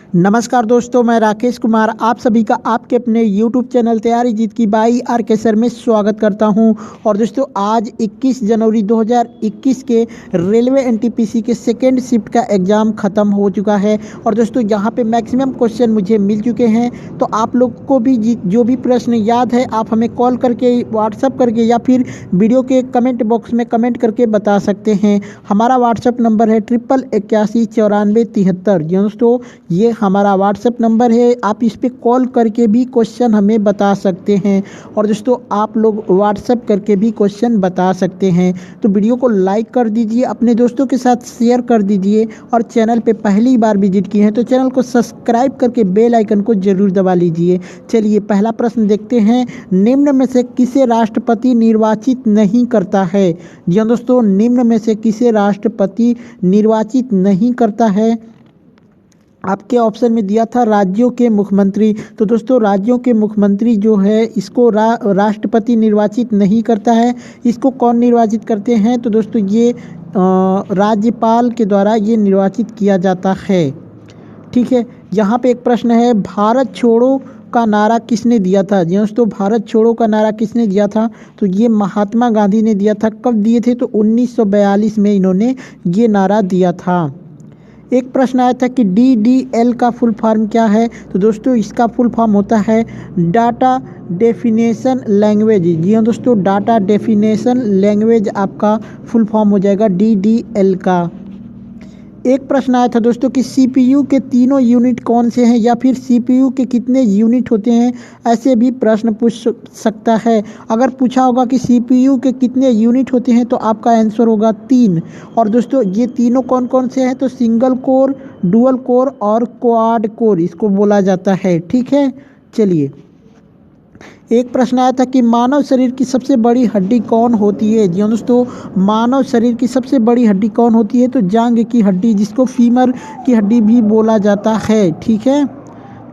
नमस्कार दोस्तों, मैं राकेश कुमार आप सभी का आपके अपने YouTube चैनल तैयारी जीत की बाई आर के सर में स्वागत करता हूं। और दोस्तों आज 21 जनवरी 2021 के रेलवे एनटीपीसी के सेकेंड शिफ्ट का एग्ज़ाम ख़त्म हो चुका है। और दोस्तों यहां पे मैक्सिमम क्वेश्चन मुझे मिल चुके हैं, तो आप लोग को भी जो भी प्रश्न याद है आप हमें कॉल करके, व्हाट्सअप करके या फिर वीडियो के कमेंट बॉक्स में कमेंट करके बता सकते हैं। हमारा व्हाट्सअप नंबर है 8881949373। दोस्तों ये हमारा व्हाट्सएप नंबर है, आप इस पे कॉल करके भी क्वेश्चन हमें बता सकते हैं। और दोस्तों आप लोग व्हाट्सएप करके भी क्वेश्चन बता सकते हैं। तो वीडियो को लाइक कर दीजिए, अपने दोस्तों के साथ शेयर कर दीजिए, और चैनल पे पहली बार विजिट किए हैं तो चैनल को सब्सक्राइब करके बेल आइकन को जरूर दबा लीजिए। चलिए पहला प्रश्न देखते हैं, निम्न में से किसे राष्ट्रपति निर्वाचित नहीं करता है। जी हाँ दोस्तों, निम्न में से किसे राष्ट्रपति निर्वाचित नहीं करता है। आपके ऑप्शन में दिया था राज्यों के मुख्यमंत्री। तो दोस्तों राज्यों के मुख्यमंत्री जो है इसको राष्ट्रपति निर्वाचित नहीं करता है। इसको कौन निर्वाचित करते हैं, तो दोस्तों ये राज्यपाल के द्वारा ये निर्वाचित किया जाता है। ठीक है, यहाँ पे एक प्रश्न है, भारत छोड़ो का नारा किसने दिया था। जी दोस्तों, भारत छोड़ो का नारा किसने दिया था, तो ये महात्मा गांधी ने दिया था। कब दिए थे, तो 1942 में इन्होंने ये नारा दिया था। एक प्रश्न आया था कि DDL का फुल फॉर्म क्या है, तो दोस्तों इसका फुल फॉर्म होता है डाटा डेफिनेशन लैंग्वेज। जी हाँ दोस्तों, डाटा डेफिनेशन लैंग्वेज आपका फुल फॉर्म हो जाएगा DDL का। एक प्रश्न आया था दोस्तों कि CPU के तीनों यूनिट कौन से हैं, या फिर CPU के कितने यूनिट होते हैं, ऐसे भी प्रश्न पूछ सकता है। अगर पूछा होगा कि CPU के कितने यूनिट होते हैं तो आपका आंसर होगा 3। और दोस्तों ये तीनों कौन कौन से हैं, तो सिंगल कोर, डुअल कोर और क्वाड कोर इसको बोला जाता है। ठीक है, चलिए एक प्रश्न आया था कि मानव शरीर की सबसे बड़ी हड्डी कौन होती है। जी दोस्तों, मानव शरीर की सबसे बड़ी हड्डी कौन होती है, तो जांघ की हड्डी, जिसको फीमर की हड्डी भी बोला जाता है। ठीक है,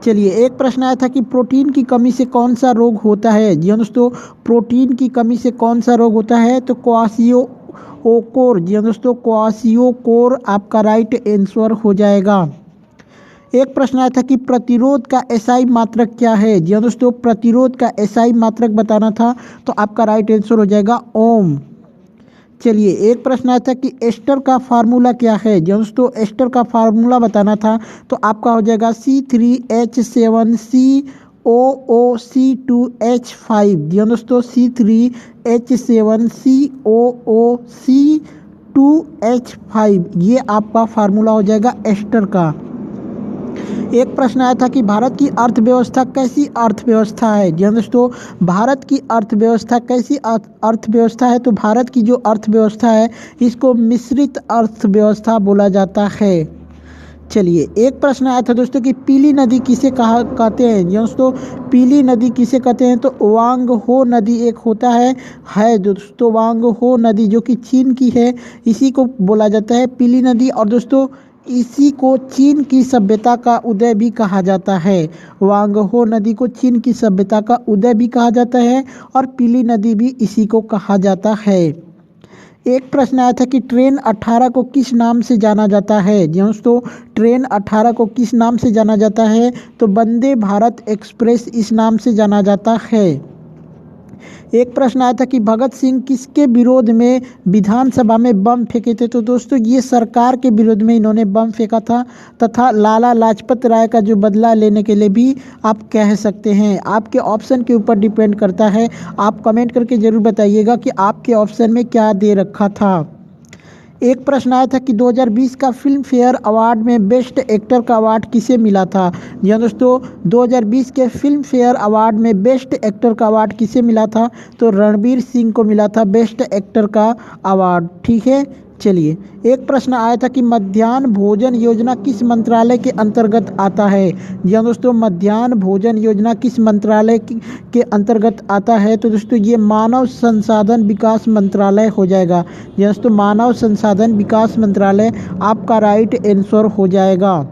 चलिए एक प्रश्न आया था कि प्रोटीन की कमी से कौन सा रोग होता है। जी दोस्तों, प्रोटीन की कमी से कौन सा रोग होता है, तो क्वाशियोकोर। जी दोस्तों, क्वाशियोकोर आपका राइट आंसर हो जाएगा। एक प्रश्न आया था कि प्रतिरोध का एसआई मात्रक क्या है। जी दोस्तों, प्रतिरोध का एसआई मात्रक बताना था, तो आपका राइट आंसर हो जाएगा ओम। चलिए एक प्रश्न आया था कि एस्टर का फार्मूला क्या है। जी दोस्तों, एस्टर का फार्मूला बताना था, तो आपका हो जाएगा C3H7COOC2H5। जी दोस्तों, C3H7COOC2H5 ये आपका फार्मूला हो जाएगा एस्टर का। एक प्रश्न आया था कि भारत की अर्थव्यवस्था कैसी अर्थव्यवस्था है। जी दोस्तों, भारत की अर्थव्यवस्था कैसी अर्थव्यवस्था है, तो भारत की जो अर्थव्यवस्था है इसको मिश्रित अर्थव्यवस्था बोला जाता है। चलिए एक प्रश्न आया था दोस्तों कि पीली नदी किसे कहते हैं। दोस्तों पीली नदी किसे कहते हैं, तो वांग हो नदी एक होता है दोस्तों, वांग हो नदी जो कि चीन की है, इसी को बोला जाता है पीली नदी। और दोस्तों इसी को चीन की सभ्यता का उदय भी कहा जाता है। वांगहो नदी को चीन की सभ्यता का उदय भी कहा जाता है, और पीली नदी भी इसी को कहा जाता है। एक प्रश्न आया था कि ट्रेन 18 को किस नाम से जाना जाता है। जी दोस्तों, ट्रेन 18 को किस नाम से जाना जाता है, तो वंदे भारत एक्सप्रेस इस नाम से जाना जाता है। एक प्रश्न आया था कि भगत सिंह किसके विरोध में विधानसभा में बम फेंके थे, तो दोस्तों ये सरकार के विरोध में इन्होंने बम फेंका था, तथा लाला लाजपत राय का जो बदला लेने के लिए भी आप कह सकते हैं। आपके ऑप्शन के ऊपर डिपेंड करता है, आप कमेंट करके ज़रूर बताइएगा कि आपके ऑप्शन में क्या दे रखा था। एक प्रश्न आया था कि 2020 का फिल्म फेयर अवार्ड में बेस्ट एक्टर का अवार्ड किसे मिला था। जी हाँ दोस्तों, 2020 के फिल्म फेयर अवार्ड में बेस्ट एक्टर का अवार्ड किसे मिला था, तो रणवीर सिंह को मिला था बेस्ट एक्टर का अवार्ड। ठीक है, चलिए एक प्रश्न आया था कि मध्याह्न भोजन योजना किस मंत्रालय के अंतर्गत आता है। जी हाँ दोस्तों, मध्याह्न भोजन योजना किस मंत्रालय के अंतर्गत आता है, तो दोस्तों ये मानव संसाधन विकास मंत्रालय हो जाएगा। जी हाँ दोस्तों, मानव संसाधन विकास मंत्रालय आपका राइट आंसर हो जाएगा।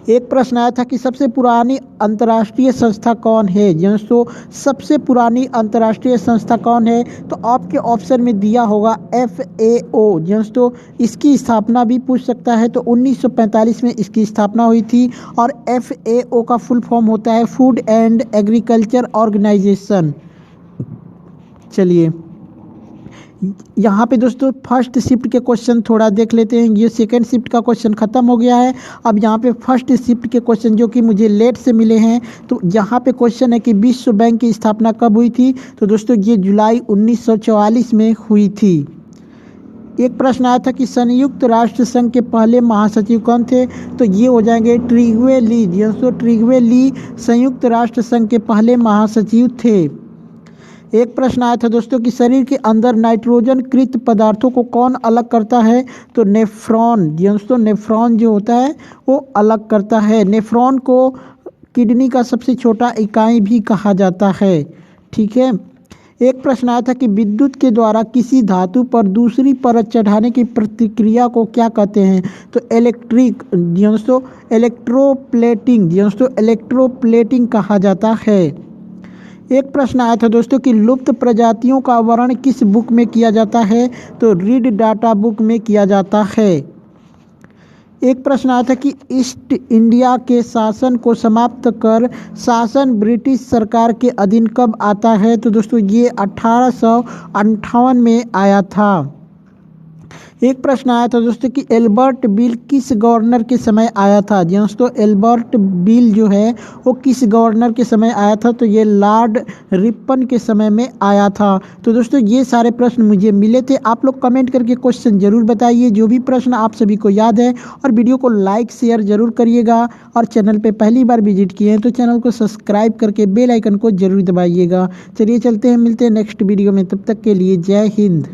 एक प्रश्न आया था कि सबसे पुरानी अंतर्राष्ट्रीय संस्था कौन है। दोस्तों सबसे पुरानी अंतर्राष्ट्रीय संस्था कौन है, तो आपके ऑप्शन में दिया होगा FAO। दोस्तों इसकी स्थापना भी पूछ सकता है, तो 1945 में इसकी स्थापना हुई थी और FAO का फुल फॉर्म होता है फूड एंड एग्रीकल्चर ऑर्गेनाइजेशन। चलिए यहाँ पे दोस्तों फर्स्ट शिफ्ट के क्वेश्चन थोड़ा देख लेते हैं। ये सेकंड शिफ्ट का क्वेश्चन ख़त्म हो गया है। अब यहाँ पे फर्स्ट शिफ्ट के क्वेश्चन जो कि मुझे लेट से मिले हैं, तो यहाँ पे क्वेश्चन है कि विश्व बैंक की स्थापना कब हुई थी, तो दोस्तों ये जुलाई 1944 में हुई थी। एक प्रश्न आया था कि संयुक्त राष्ट्र संघ के पहले महासचिव कौन थे, तो ये हो जाएंगे ट्रिग्वे ली। दोस्तों ट्रिग्वे ली संयुक्त राष्ट्र संघ के पहले महासचिव थे। एक प्रश्न आया था दोस्तों कि शरीर के अंदर नाइट्रोजन कृत पदार्थों को कौन अलग करता है, तो नेफ्रॉन। दोस्तों नेफ्रॉन जो होता है वो अलग करता है। नेफ्रॉन को किडनी का सबसे छोटा इकाई भी कहा जाता है। ठीक है। एक प्रश्न आया था कि विद्युत के द्वारा किसी धातु पर दूसरी परत चढ़ाने की प्रतिक्रिया को क्या कहते हैं, तो दोस्तों इलेक्ट्रोप्लेटिंग। दोस्तों इलेक्ट्रोप्लेटिंग कहा जाता है। एक प्रश्न आया था दोस्तों कि लुप्त प्रजातियों का वर्णन किस बुक में किया जाता है, तो रीड डाटा बुक में किया जाता है। एक प्रश्न आया था कि ईस्ट इंडिया के शासन को समाप्त कर शासन ब्रिटिश सरकार के अधीन कब आता है, तो दोस्तों ये 1858 में आया था। एक प्रश्न आया था दोस्तों कि एल्बर्ट बिल किस गवर्नर के समय आया था। दोस्तों एल्बर्ट बिल जो है वो किस गवर्नर के समय आया था, तो ये लॉर्ड रिपन के समय में आया था। तो दोस्तों ये सारे प्रश्न मुझे मिले थे। आप लोग कमेंट करके क्वेश्चन जरूर बताइए जो भी प्रश्न आप सभी को याद है, और वीडियो को लाइक शेयर जरूर करिएगा, और चैनल पे पहली बार विजिट किए हैं तो चैनल को सब्सक्राइब करके बेल आइकन को जरूर दबाइएगा। चलिए चलते हैं, मिलते हैं नेक्स्ट वीडियो में, तब तक के लिए जय हिंद।